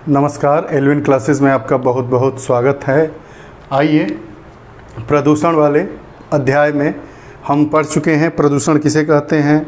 नमस्कार, Elvin classes में आपका बहुत बहुत स्वागत है। आइए, प्रदूषण वाले अध्याय में हम पढ़ चुके हैं प्रदूषण किसे कहते हैं,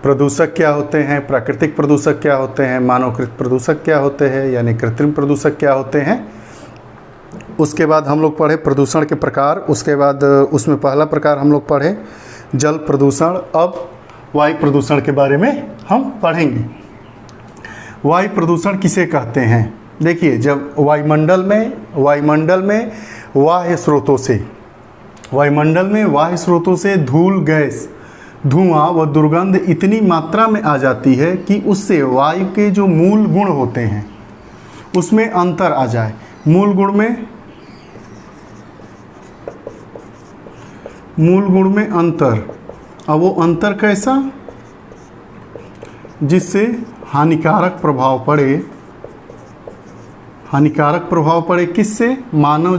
प्रदूषक क्या होते हैं, प्राकृतिक प्रदूषक क्या होते हैं, मानवकृत प्रदूषक क्या होते हैं यानी कृत्रिम प्रदूषक क्या होते हैं। उसके बाद हम लोग पढ़े प्रदूषण के प्रकार। उसके बाद उसमें पहला प्रकार हम लोग पढ़े जल प्रदूषण। अब वायु प्रदूषण के बारे में हम पढ़ेंगे। वायु प्रदूषण किसे कहते हैं? देखिए, जब वायुमंडल में बाह्य स्रोतों से धूल, गैस, धुआं व दुर्गंध इतनी मात्रा में आ जाती है कि उससे वायु के जो मूल गुण होते हैं उसमें अंतर आ जाए। मूल गुण में अंतर। अब वो अंतर कैसा? जिससे हानिकारक प्रभाव पड़े किससे? मानव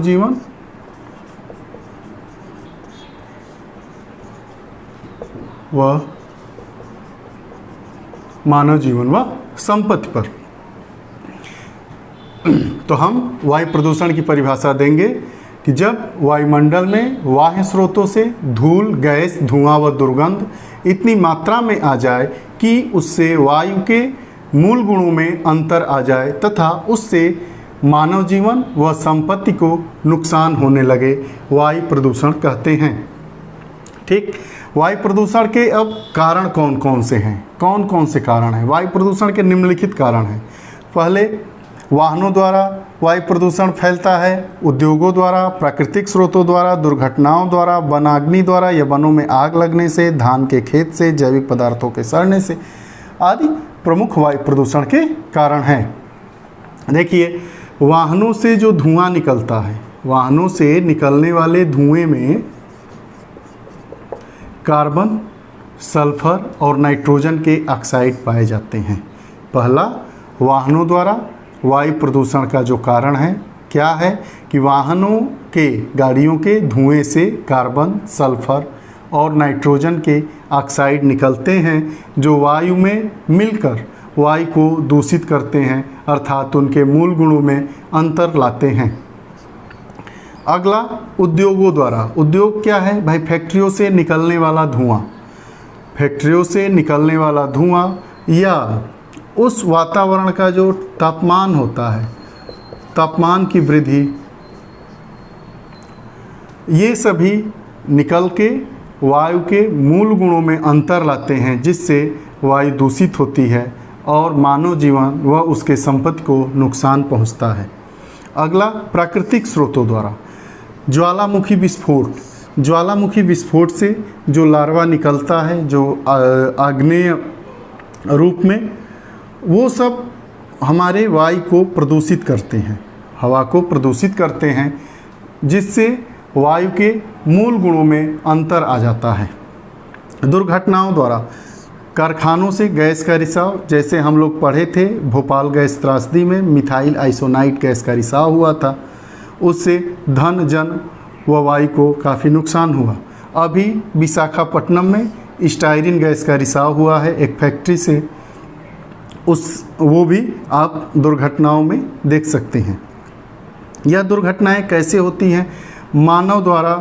जीवन व संपत्ति पर। तो हम वायु प्रदूषण की परिभाषा देंगे कि जब वायुमंडल में बाह्य स्रोतों से धूल, गैस, धुआं व दुर्गंध इतनी मात्रा में आ जाए कि उससे वायु के मूल गुणों में अंतर आ जाए तथा उससे मानव जीवन व संपत्ति को नुकसान होने लगे, वायु प्रदूषण कहते हैं। ठीक, वायु प्रदूषण के अब कारण कौन कौन से हैं? कौन से कारण हैं? वायु प्रदूषण के निम्नलिखित कारण हैं। पहले, वाहनों द्वारा वायु प्रदूषण फैलता है, उद्योगों द्वारा, प्राकृतिक स्रोतों द्वारा, दुर्घटनाओं द्वारा, वनाग्नि द्वारा या वनों में आग लगने से, धान के खेत से, जैविक पदार्थों के सड़ने से आदि प्रमुख वायु प्रदूषण के कारण हैं। देखिए, वाहनों से जो धुआं निकलता है, वाहनों से निकलने वाले धुएं में कार्बन, सल्फर और नाइट्रोजन के ऑक्साइड पाए जाते हैं। पहला, वाहनों द्वारा वायु प्रदूषण का जो कारण है क्या है कि वाहनों के, गाड़ियों के धुएं से कार्बन, सल्फर और नाइट्रोजन के ऑक्साइड निकलते हैं जो वायु में मिलकर वायु को दूषित करते हैं, अर्थात उनके मूल गुणों में अंतर लाते हैं। अगला, उद्योगों द्वारा। उद्योग क्या है भाई? फैक्ट्रियों से निकलने वाला धुआं या उस वातावरण का जो तापमान होता है, तापमान की वृद्धि, ये सभी निकल के वायु के मूल गुणों में अंतर लाते हैं जिससे वायु दूषित होती है और मानव जीवन व उसके संपत्ति को नुकसान पहुंचता है। अगला, प्राकृतिक स्रोतों द्वारा। ज्वालामुखी विस्फोट से जो लार्वा निकलता है, जो आग्नेय रूप में, वो सब हमारे वायु को प्रदूषित करते हैं, हवा को प्रदूषित करते हैं, जिससे वायु के मूल गुणों में अंतर आ जाता है। दुर्घटनाओं द्वारा, कारखानों से गैस का रिसाव, जैसे हम लोग पढ़े थे भोपाल गैस त्रासदी में मिथाइल आइसोनाइट गैस का रिसाव हुआ था, उससे धन, जन व वायु को काफ़ी नुकसान हुआ। अभी विशाखापट्टनम में स्टायरिन गैस का रिसाव हुआ है एक फैक्ट्री से, वो भी आप दुर्घटनाओं में देख सकते हैं। यह दुर्घटनाएं कैसे होती हैं? मानव द्वारा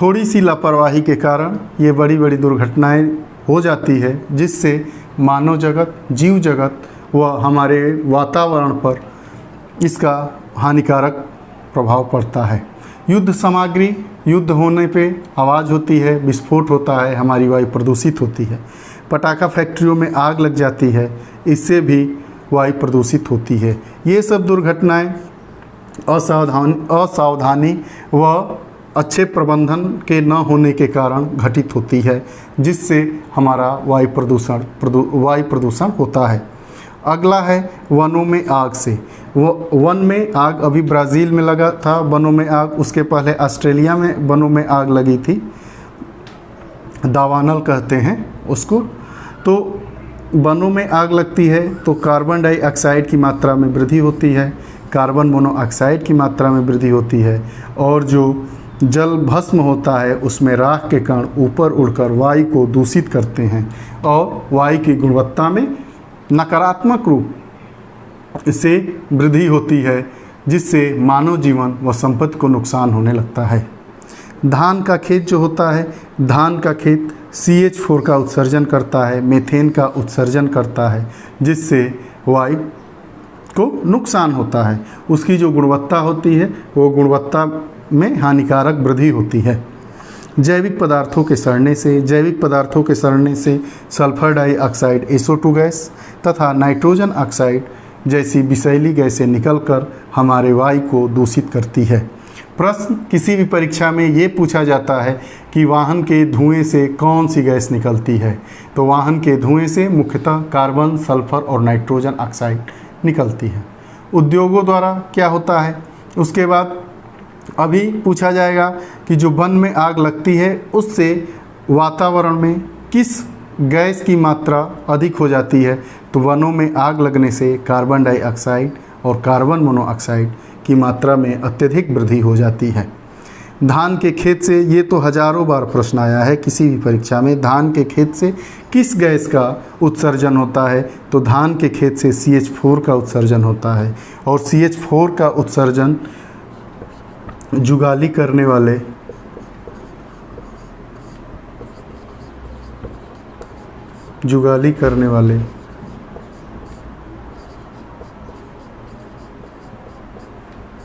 थोड़ी सी लापरवाही के कारण ये बड़ी बड़ी दुर्घटनाएं हो जाती है, जिससे मानव जगत, जीव जगत व हमारे वातावरण पर इसका हानिकारक प्रभाव पड़ता है। युद्ध सामग्री, युद्ध होने पे आवाज़ होती है, विस्फोट होता है, हमारी वायु प्रदूषित होती है। पटाखा फैक्ट्रियों में आग लग जाती है, इससे भी वायु प्रदूषित होती है। ये सब दुर्घटनाएं असावधानी व अच्छे प्रबंधन के न होने के कारण घटित होती है, जिससे हमारा वायु प्रदूषण होता है। अगला है वनों में आग से। वन में आग, अभी ब्राज़ील में लगा था वनों में आग, उसके पहले ऑस्ट्रेलिया में वनों में आग लगी थी, दावानल कहते हैं उसको। तो वनों में आग लगती है तो कार्बन डाइऑक्साइड की मात्रा में वृद्धि होती है, कार्बन मोनोऑक्साइड की मात्रा में वृद्धि होती है, और जो जल भस्म होता है उसमें राख के कण ऊपर उड़कर वायु को दूषित करते हैं और वायु की गुणवत्ता में नकारात्मक रूप से वृद्धि होती है, जिससे मानव जीवन व संपत्ति को नुकसान होने लगता है। धान का खेत जो होता है, धान का खेत CH4 का उत्सर्जन करता है, मीथेन का उत्सर्जन करता है, जिससे वायु को नुकसान होता है। उसकी जो गुणवत्ता होती है वो गुणवत्ता में हानिकारक वृद्धि होती है। जैविक पदार्थों के सड़ने से सल्फर डाइऑक्साइड SO2 गैस तथा नाइट्रोजन ऑक्साइड जैसी विषैली गैसें निकलकर हमारे वायु को दूषित करती है। प्रश्न किसी भी परीक्षा में ये पूछा जाता है कि वाहन के धुएं से कौन सी गैस निकलती है, तो वाहन के धुएं से मुख्यतः कार्बन, सल्फर और नाइट्रोजन ऑक्साइड निकलती है। उद्योगों द्वारा क्या होता है, उसके बाद अभी पूछा जाएगा कि जो वन में आग लगती है उससे वातावरण में किस गैस की मात्रा अधिक हो जाती है, तो वनों में आग लगने से कार्बन डाइऑक्साइड और कार्बन मोनोऑक्साइड की मात्रा में अत्यधिक वृद्धि हो जाती है। धान के खेत से, ये तो हजारों बार प्रश्न आया है किसी भी परीक्षा में, धान के खेत से किस गैस का उत्सर्जन होता है, तो धान के खेत से CH4 का उत्सर्जन होता है। और CH4 का उत्सर्जन जुगाली करने वाले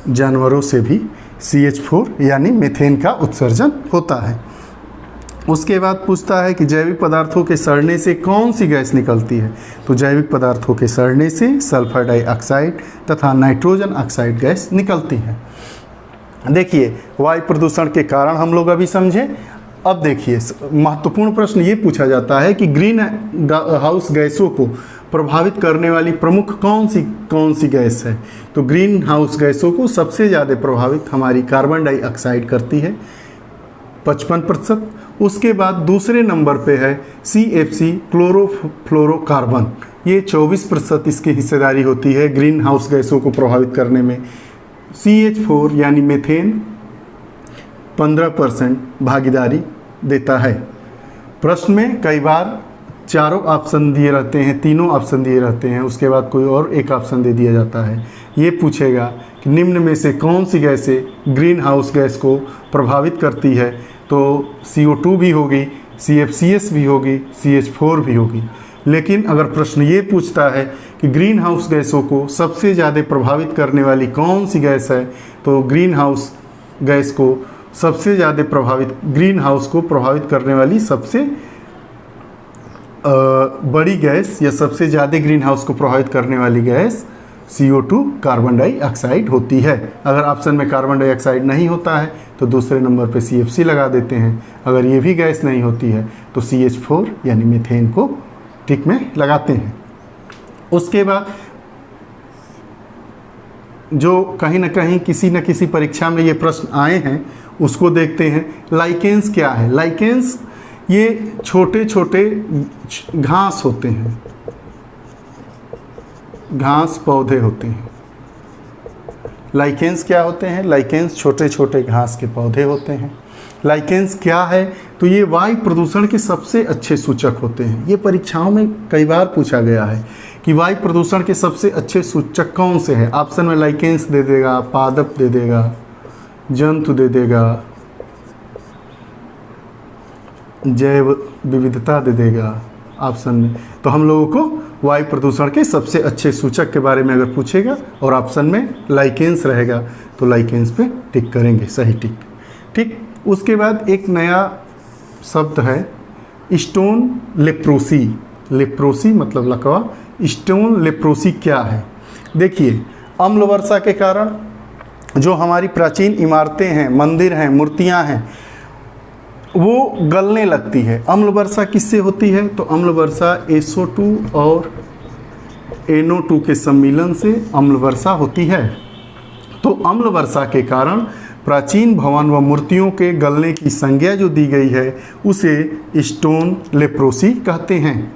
जानवरों से भी CH4 यानी मीथेन का उत्सर्जन होता है। उसके बाद पूछता है कि जैविक पदार्थों के सड़ने से कौन सी गैस निकलती है, तो जैविक पदार्थों के सड़ने से सल्फर डाइऑक्साइड तथा नाइट्रोजन ऑक्साइड गैस निकलती है। देखिए, वायु प्रदूषण के कारण हम लोग अभी समझे। अब देखिए, महत्वपूर्ण प्रश्न ये पूछा जाता है कि ग्रीन हाउस गैसों को प्रभावित करने वाली प्रमुख कौन सी गैस है, तो ग्रीन हाउस गैसों को सबसे ज़्यादा प्रभावित हमारी कार्बन डाइऑक्साइड करती है 55%। उसके बाद दूसरे नंबर पे है CFC क्लोरोफ्लोरोकार्बन, ये 24% इसकी हिस्सेदारी होती है ग्रीन हाउस गैसों को प्रभावित करने में। CH4 यानी मीथेन 15% भागीदारी देता है। प्रश्न में कई बार चारों ऑप्शन दिए रहते हैं, तीनों ऑप्शन दिए रहते हैं, उसके बाद कोई और एक ऑप्शन दे दिया जाता है। ये पूछेगा कि निम्न में से कौन सी गैसें ग्रीन हाउस गैस को प्रभावित करती है, तो CO2 भी होगी, CFCS भी होगी, CH4 भी होगी। लेकिन अगर प्रश्न ये पूछता है कि ग्रीन हाउस गैसों को सबसे ज़्यादा प्रभावित करने वाली कौन सी गैस है, तो ग्रीन हाउस गैस को सबसे ज़्यादा ग्रीन हाउस को प्रभावित करने वाली सबसे बड़ी गैस या सबसे ज़्यादा ग्रीन हाउस को प्रभावित करने वाली गैस CO2 कार्बन डाइऑक्साइड होती है। अगर ऑप्शन में कार्बन डाइऑक्साइड नहीं होता है तो दूसरे नंबर पे CFC लगा देते हैं। अगर ये भी गैस नहीं होती है तो CH4 यानी मीथेन को टिक में लगाते हैं। उसके बाद जो कहीं ना कहीं किसी न किसी परीक्षा में ये प्रश्न आए हैं उसको देखते हैं। लाइकेंस क्या है? लाइकेंस ये छोटे छोटे घास होते हैं, घास पौधे होते हैं। लाइकेंस क्या होते हैं? लाइकेंस छोटे छोटे घास के पौधे होते हैं। लाइकेंस क्या है? तो ये वायु प्रदूषण के सबसे अच्छे सूचक होते हैं। ये परीक्षाओं में कई बार पूछा गया है कि वायु प्रदूषण के सबसे अच्छे सूचक कौन से हैं। ऑप्शन में लाइकेंस दे देगा, पादप दे देगा, जंतु दे देगा, जैव विविधता दे देगा ऑप्शन में। तो हम लोगों को वायु प्रदूषण के सबसे अच्छे सूचक के बारे में अगर पूछेगा और ऑप्शन में लाइकेंस रहेगा तो लाइकेंस पे टिक करेंगे, सही टिक। ठीक, उसके बाद एक नया शब्द है स्टोन लेप्रोसी। लेप्रोसी मतलब लकवा। स्टोन लेप्रोसी क्या है? देखिए, अम्ल वर्षा के कारण जो हमारी प्राचीन इमारतें हैं, मंदिर हैं, मूर्तियां हैं, वो गलने लगती है। अम्ल वर्षा किससे होती है? तो अम्ल वर्षा SO2 और NO2 के सम्मिलन से अम्ल वर्षा होती है। तो अम्ल वर्षा के कारण प्राचीन भवन व मूर्तियों के गलने की संज्ञा जो दी गई है उसे स्टोन लेप्रोसी कहते हैं।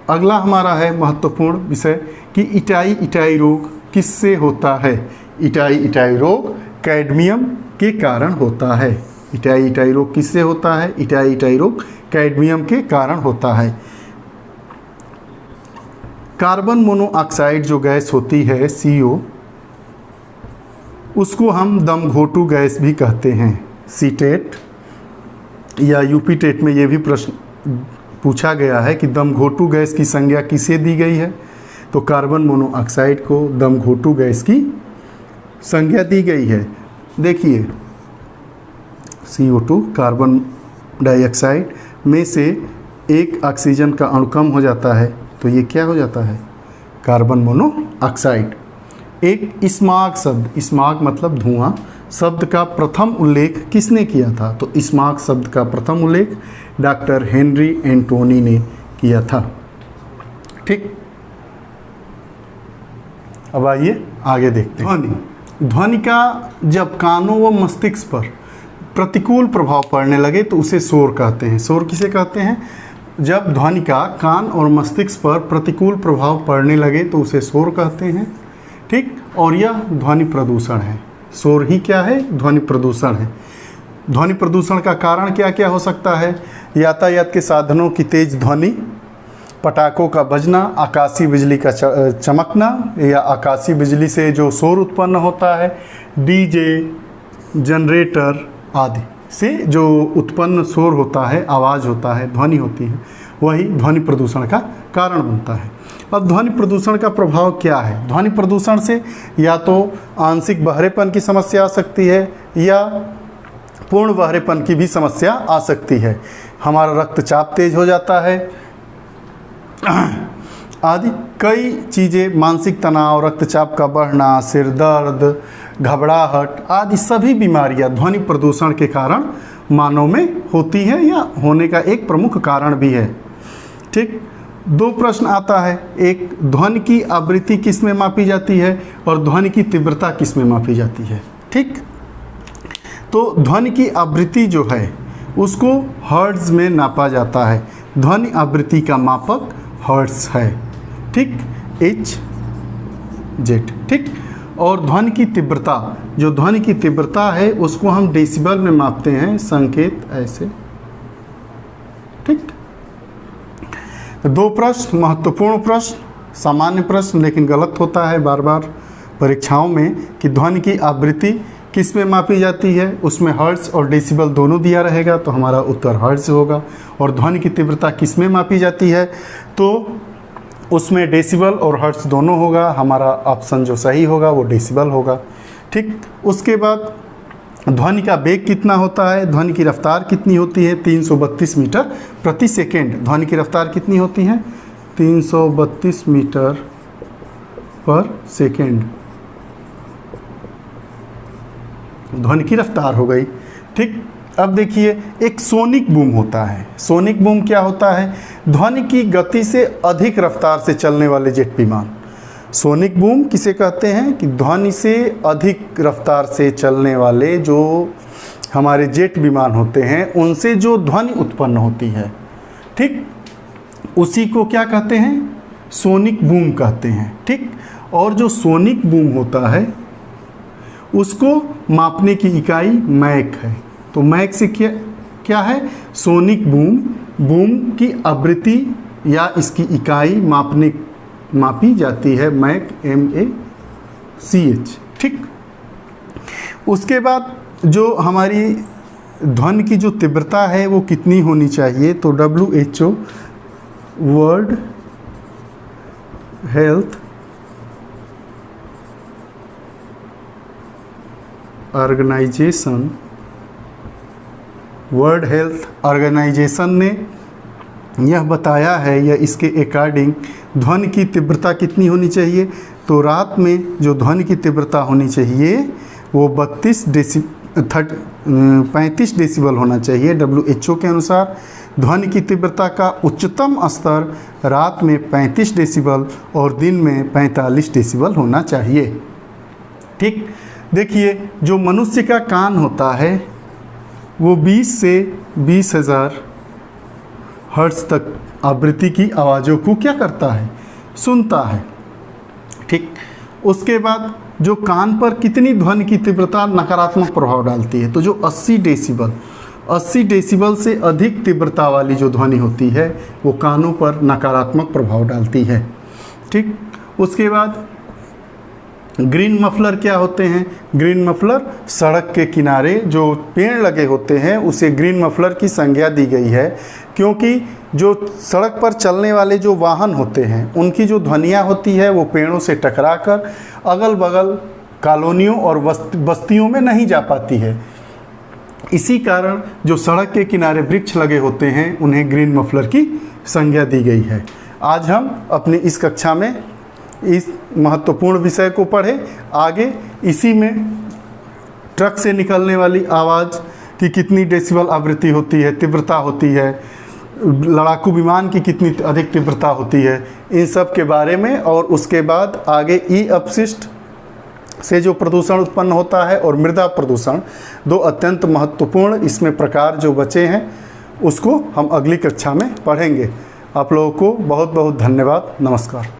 अगला हमारा है महत्वपूर्ण विषय कि इटाई रोग किससे होता है? इटाई रोग कैडमियम के कारण होता है। इटाई रोग किससे होता है? इटाई रोग कैडमियम के कारण होता है। कार्बन मोनोऑक्साइड जो गैस होती है CO, उसको हम दम घोटू गैस भी कहते हैं। सीटेट या यूपी टेट में ये भी प्रश्न पूछा गया है कि दम घोटू गैस की संज्ञा किसे दी गई है, तो कार्बन मोनोऑक्साइड को दम घोटू गैस की संज्ञा दी गई है। देखिए CO2 कार्बन डाइऑक्साइड में से एक ऑक्सीजन का अणु कम हो जाता है तो ये क्या हो जाता है, कार्बन मोनोऑक्साइड। एक स्माग शब्द, स्माग मतलब धुआं, शब्द का प्रथम उल्लेख किसने किया था, तो स्माग शब्द का प्रथम उल्लेख डॉक्टर हेनरी एंटोनी ने किया था। ठीक, अब आइए आगे देखते हैं। ध्वनि का जब कानों व मस्तिष्क पर प्रतिकूल प्रभाव पड़ने लगे तो उसे शोर कहते हैं। शोर किसे कहते हैं, जब ध्वनि का कान और मस्तिष्क पर प्रतिकूल प्रभाव पड़ने लगे तो उसे शोर कहते हैं। ठीक, और यह ध्वनि प्रदूषण है। शोर ही क्या है, ध्वनि प्रदूषण है। ध्वनि प्रदूषण का कारण क्या क्या हो सकता है, यातायात के साधनों की तेज ध्वनि, पटाखों का बजना, आकाशीय बिजली का चमकना या आकाशीय बिजली से जो शोर उत्पन्न होता है, डीजे, जनरेटर आदि से जो उत्पन्न शोर होता है, आवाज़ होता है, ध्वनि होती है, वही ध्वनि प्रदूषण का कारण बनता है। अब ध्वनि प्रदूषण का प्रभाव क्या है, ध्वनि प्रदूषण से या तो आंशिक बहरेपन की समस्या आ सकती है या पूर्ण बहरेपन की भी समस्या आ सकती है। हमारा रक्तचाप तेज हो जाता है आदि कई चीज़ें, मानसिक तनाव, रक्तचाप का बढ़ना, सिर दर्द, घबराहट आदि सभी बीमारियां ध्वनि प्रदूषण के कारण मानव में होती हैं या होने का एक प्रमुख कारण भी है। ठीक, दो प्रश्न आता है, एक ध्वनि की आवृत्ति किस में मापी जाती है और ध्वनि की तीव्रता किस में मापी जाती है। ठीक, तो ध्वनि की आवृत्ति जो है उसको हर्ट्ज में नापा जाता है। ध्वनि आवृत्ति का मापक हर्ट्ज है। ठीक, HZ। ठीक, और ध्वनि की तीव्रता, जो ध्वनि की तीव्रता है उसको हम डेसिबल में मापते हैं, संकेत ऐसे। ठीक, दो प्रश्न, महत्वपूर्ण प्रश्न, सामान्य प्रश्न लेकिन गलत होता है बार बार परीक्षाओं में कि ध्वनि की आवृत्ति किस में मापी जाती है, उसमें हर्ट्ज और डेसिबल दोनों दिया रहेगा तो हमारा उत्तर हर्ट्ज होगा। और ध्वनि की तीव्रता किस में मापी जाती है तो उसमें डेसिबल और हर्ट्ज दोनों होगा, हमारा ऑप्शन जो सही होगा वो डेसिबल होगा। ठीक, उसके बाद ध्वनि का वेग कितना होता है, ध्वनि की रफ्तार कितनी होती है, 332 मीटर प्रति सेकेंड। ध्वनि की रफ्तार कितनी होती है, 332 मीटर पर सेकेंड ध्वनि की रफ्तार हो गई। ठीक, अब देखिए एक सोनिक बूम होता है। सोनिक बूम क्या होता है, ध्वनि की गति से अधिक रफ्तार से चलने वाले जेट विमान। सोनिक बूम किसे कहते हैं कि ध्वनि से अधिक रफ्तार से चलने वाले जो हमारे जेट विमान होते हैं उनसे जो ध्वनि उत्पन्न होती है, ठीक, उसी को क्या कहते हैं, सोनिक बूम कहते हैं। ठीक, और जो सोनिक बूम होता है उसको मापने की इकाई मैक है। तो मैक से क्या है, सोनिक बूम की आवृत्ति या इसकी इकाई मापी जाती है, मैक MACH। ठीक, उसके बाद जो हमारी ध्वनि की जो तीव्रता है वो कितनी होनी चाहिए, तो WHO वर्ल्ड हेल्थ ऑर्गेनाइजेशन ने यह बताया है, या इसके अकॉर्डिंग ध्वनि की तीव्रता कितनी होनी चाहिए, तो रात में जो ध्वनि की तीव्रता होनी चाहिए वो 35 डेसिबल होना चाहिए। WHO के अनुसार ध्वनि की तीव्रता का उच्चतम स्तर रात में 35 डेसिबल और दिन में 45 डेसिबल होना चाहिए। ठीक, देखिए जो मनुष्य का कान होता है वो 20 से 20,000 हर्ट्ज तक आवृत्ति की आवाज़ों को क्या करता है, सुनता है। ठीक, उसके बाद जो कान पर कितनी ध्वनि की तीव्रता नकारात्मक प्रभाव डालती है, तो जो 80 डेसिबल से अधिक तीव्रता वाली जो ध्वनि होती है वो कानों पर नकारात्मक प्रभाव डालती है। ठीक। उसके बाद ग्रीन मफलर क्या होते हैं? ग्रीन मफलर सड़क के किनारे जो पेड़ लगे होते हैं उसे ग्रीन मफलर की संज्ञा दी गई है, क्योंकि जो सड़क पर चलने वाले जो वाहन होते हैं उनकी जो ध्वनियाँ होती है वो पेड़ों से टकराकर अगल बगल कॉलोनियों और बस्तियों में नहीं जा पाती है। इसी कारण जो सड़क के किनारे वृक्ष लगे होते हैं उन्हें ग्रीन मफलर की संज्ञा दी गई है। आज हम अपनी इस कक्षा में इस महत्वपूर्ण विषय को पढ़े। आगे इसी में ट्रक से निकलने वाली आवाज़ की कितनी डेसिबल आवृत्ति होती है, तीव्रता होती है, लड़ाकू विमान की कितनी अधिक तीव्रता होती है, इन सब के बारे में, और उसके बाद आगे ई अपशिष्ट से जो प्रदूषण उत्पन्न होता है और मृदा प्रदूषण, दो अत्यंत महत्वपूर्ण इसमें प्रकार जो बचे हैं उसको हम अगली कक्षा में पढ़ेंगे। आप लोगों को बहुत बहुत धन्यवाद। नमस्कार।